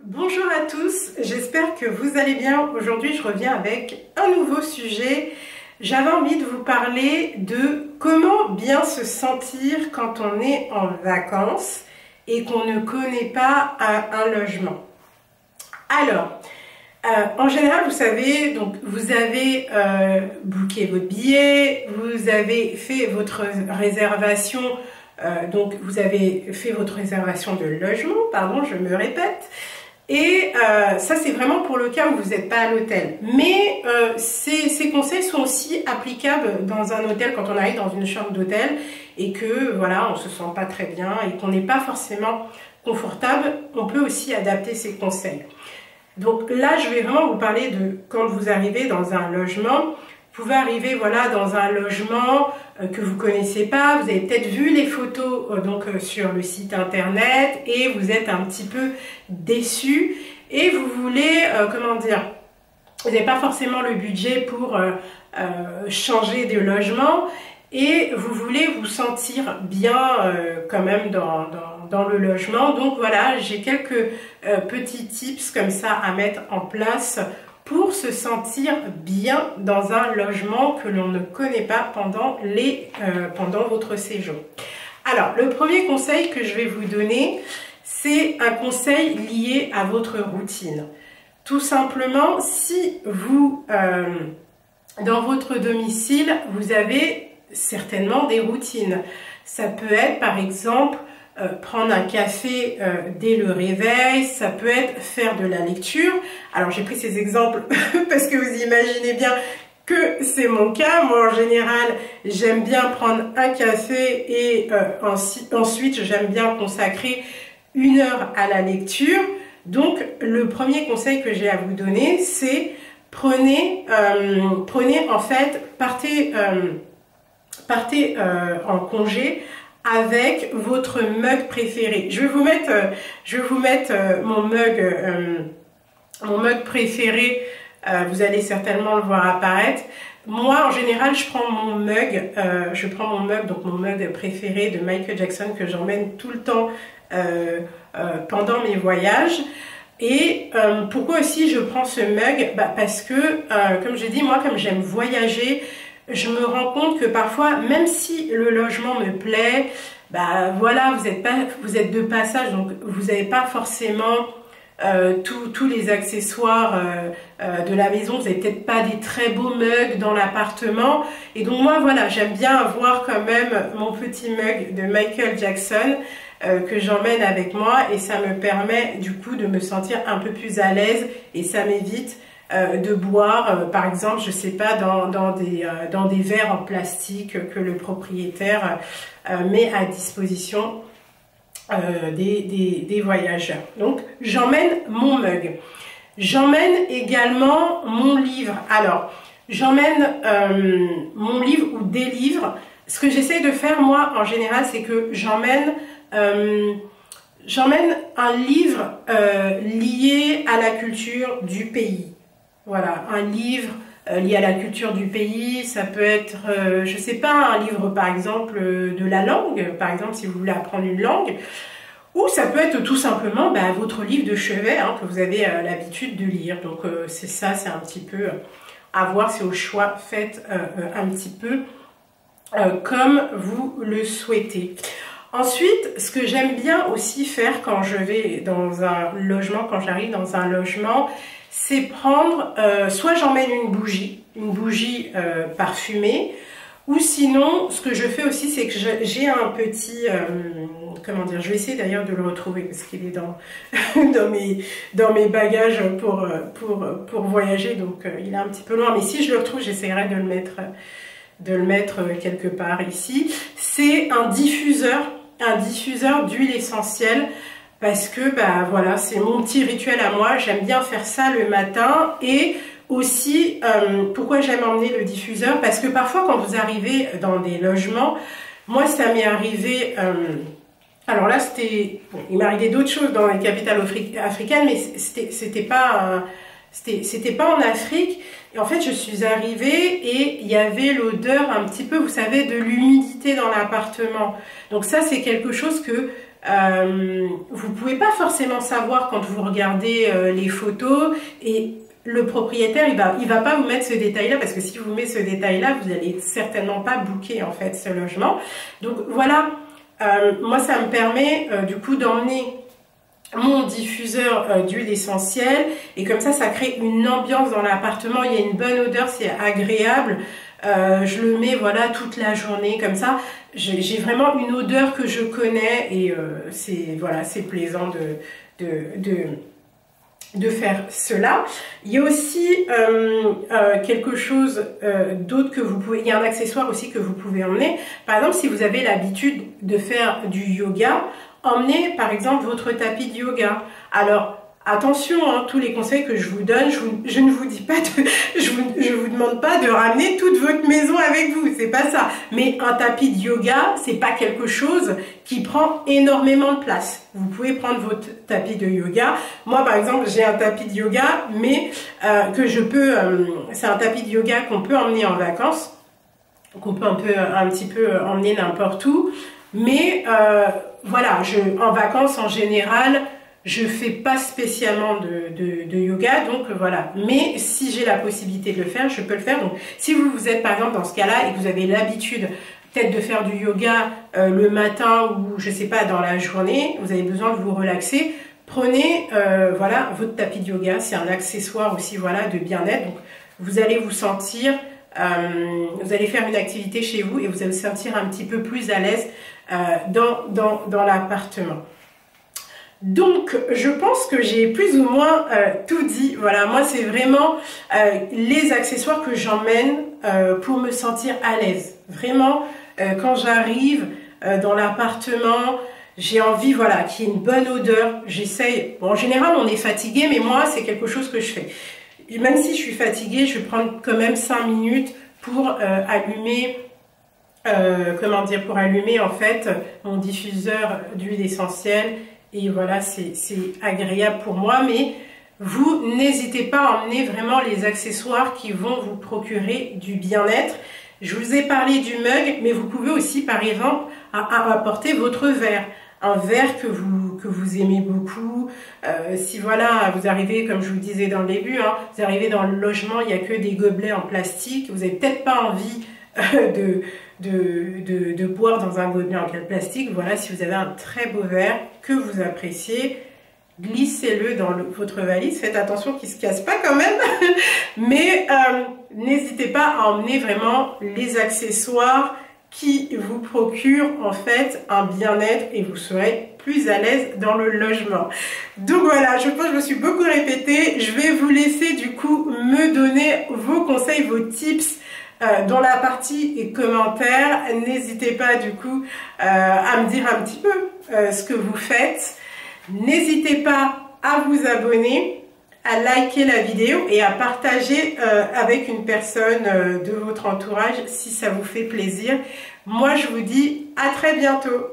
Bonjour à tous, j'espère que vous allez bien. Aujourd'hui, je reviens avec un nouveau sujet. J'avais envie de vous parler de comment bien se sentir quand on est en vacances et qu'on ne connaît pas un logement. Alors, en général, vous savez, donc vous avez booké votre billet, vous avez fait votre réservation, donc vous avez fait votre réservation de logement, pardon, je me répète. Et ça, c'est vraiment pour le cas où vous n'êtes pas à l'hôtel. Mais ces conseils sont aussi applicables dans un hôtel quand on arrive dans une chambre d'hôtel et que voilà, on ne se sent pas très bien et qu'on n'est pas forcément confortable. On peut aussi adapter ces conseils. Donc là, je vais vraiment vous parler de quand vous arrivez dans un logement. Vous pouvez arriver voilà, dans un logement que vous ne connaissez pas, vous avez peut-être vu les photos sur le site internet et vous êtes un petit peu déçu et vous voulez, comment dire, vous n'avez pas forcément le budget pour changer de logement et vous voulez vous sentir bien quand même dans le logement. Donc voilà, j'ai quelques petits tips comme ça à mettre en place pour se sentir bien dans un logement que l'on ne connaît pas pendant votre séjour. Alors, le premier conseil que je vais vous donner, c'est un conseil lié à votre routine. Tout simplement, si vous, dans votre domicile, vous avez certainement des routines. Ça peut être, par exemple, prendre un café dès le réveil, ça peut être faire de la lecture. Alors j'ai pris ces exemples parce que vous imaginez bien que c'est mon cas. Moi en général j'aime bien prendre un café et ensuite j'aime bien consacrer 1 heure à la lecture. Donc le premier conseil que j'ai à vous donner, c'est partez en congé avec votre mug préféré. Je vais vous mettre mon mug préféré. Vous allez certainement le voir apparaître. Moi, en général, je prends mon mug, donc mon mug préféré de Michael Jackson que j'emmène tout le temps pendant mes voyages. Et pourquoi aussi je prends ce mug? Parce que, comme je dis, moi, comme j'aime voyager, je me rends compte que parfois, même si le logement me plaît, voilà, vous êtes de passage, donc vous n'avez pas forcément tous les accessoires de la maison, vous n'avez peut-être pas des très beaux mugs dans l'appartement. Et donc moi, voilà, j'aime bien avoir quand même mon petit mug de Michael Jackson que j'emmène avec moi et ça me permet du coup de me sentir un peu plus à l'aise et ça m'évite de boire, par exemple, je sais pas, dans des verres en plastique que le propriétaire met à disposition des voyageurs. Donc, j'emmène mon mug. J'emmène également mon livre. Alors, j'emmène mon livre ou des livres. Ce que j'essaie de faire, moi, en général, c'est que j'emmène un livre lié à la culture du pays. Voilà, un livre lié à la culture du pays, ça peut être, je sais pas, un livre par exemple de la langue, par exemple si vous voulez apprendre une langue, ou ça peut être tout simplement votre livre de chevet que vous avez l'habitude de lire. Donc c'est ça, c'est un petit peu à voir, c'est au choix, faites un petit peu comme vous le souhaitez. Ensuite, ce que j'aime bien aussi faire quand je vais dans un logement, quand j'arrive dans un logement, c'est prendre, soit j'emmène une bougie parfumée, ou sinon, ce que je fais aussi, c'est que j'ai un petit, comment dire, je vais essayer d'ailleurs de le retrouver, parce qu'il est dans mes bagages pour voyager, donc il est un petit peu loin, mais si je le retrouve, j'essaierai de le mettre quelque part ici. C'est un diffuseur d'huile essentielle, parce que voilà, c'est mon petit rituel à moi, j'aime bien faire ça le matin. Et aussi, pourquoi j'aime emmener le diffuseur, parce que parfois quand vous arrivez dans des logements, moi ça m'est arrivé, alors là c'était, bon, il m'est arrivé d'autres choses dans les capitales africaines, mais c'était pas en Afrique. Et en fait, je suis arrivée et il y avait l'odeur un petit peu, vous savez, de l'humidité dans l'appartement. Donc ça, c'est quelque chose que vous pouvez pas forcément savoir quand vous regardez les photos, et le propriétaire il va pas vous mettre ce détail là, parce que si vous mettez ce détail là, vous allez certainement pas booker en fait ce logement. Donc voilà, moi ça me permet du coup d'emmener mon diffuseur d'huile essentielle, et comme ça crée une ambiance dans l'appartement. Il y a une bonne odeur, c'est agréable. Je le mets voilà toute la journée comme ça. J'ai vraiment une odeur que je connais, et c'est plaisant de faire cela. Il y a aussi quelque chose d'autre que vous pouvez, il y a un accessoire aussi que vous pouvez emmener. Par exemple, si vous avez l'habitude de faire du yoga, emmenez par exemple votre tapis de yoga. Alors attention, hein, tous les conseils que je vous donne, je ne vous dis pas je vous demande pas de ramener toute votre maison avec vous, c'est pas ça. Mais un tapis de yoga, c'est pas quelque chose qui prend énormément de place. Vous pouvez prendre votre tapis de yoga. Moi par exemple, j'ai un tapis de yoga, mais que je peux, c'est un tapis de yoga qu'on peut emmener en vacances, qu'on peut un petit peu emmener n'importe où. Mais voilà, en vacances en général, je fais pas spécialement de yoga, donc voilà. Mais si j'ai la possibilité de le faire, je peux le faire. Donc si vous êtes par exemple dans ce cas-là et que vous avez l'habitude peut-être de faire du yoga le matin ou je sais pas dans la journée, vous avez besoin de vous relaxer, prenez voilà votre tapis de yoga. C'est un accessoire aussi voilà de bien-être. Donc vous allez vous sentir, vous allez faire une activité chez vous et vous allez vous sentir un petit peu plus à l'aise dans l'appartement. Donc, je pense que j'ai plus ou moins tout dit. Voilà, moi, c'est vraiment les accessoires que j'emmène pour me sentir à l'aise. Vraiment, quand j'arrive dans l'appartement, j'ai envie, voilà, qu'il y ait une bonne odeur. J'essaye. Bon, en général, on est fatigué, mais moi, c'est quelque chose que je fais. Même si je suis fatiguée, je vais prendre quand même 5 minutes pour allumer... pour allumer en fait mon diffuseur d'huile essentielle. Et voilà, c'est agréable pour moi. Mais vous n'hésitez pas à emmener vraiment les accessoires qui vont vous procurer du bien-être. Je vous ai parlé du mug, mais vous pouvez aussi par exemple apporter votre verre. Un verre que vous aimez beaucoup. Si voilà, vous arrivez, comme je vous le disais dans le début, hein, vous arrivez dans le logement, il n'y a que des gobelets en plastique. Vous n'avez peut-être pas envie de boire dans un gobelet en plastique. Voilà, si vous avez un très beau verre que vous appréciez, glissez-le dans votre valise. Faites attention qu'il ne se casse pas quand même. Mais n'hésitez pas à emmener vraiment les accessoires qui vous procurent en fait un bien-être et vous serez plus à l'aise dans le logement. Donc voilà, je pense que je me suis beaucoup répétée. Je vais vous laisser du coup me donner vos conseils, vos tips dans la partie commentaires. N'hésitez pas du coup à me dire un petit peu ce que vous faites. N'hésitez pas à vous abonner, à liker la vidéo et à partager avec une personne de votre entourage si ça vous fait plaisir. Moi je vous dis à très bientôt.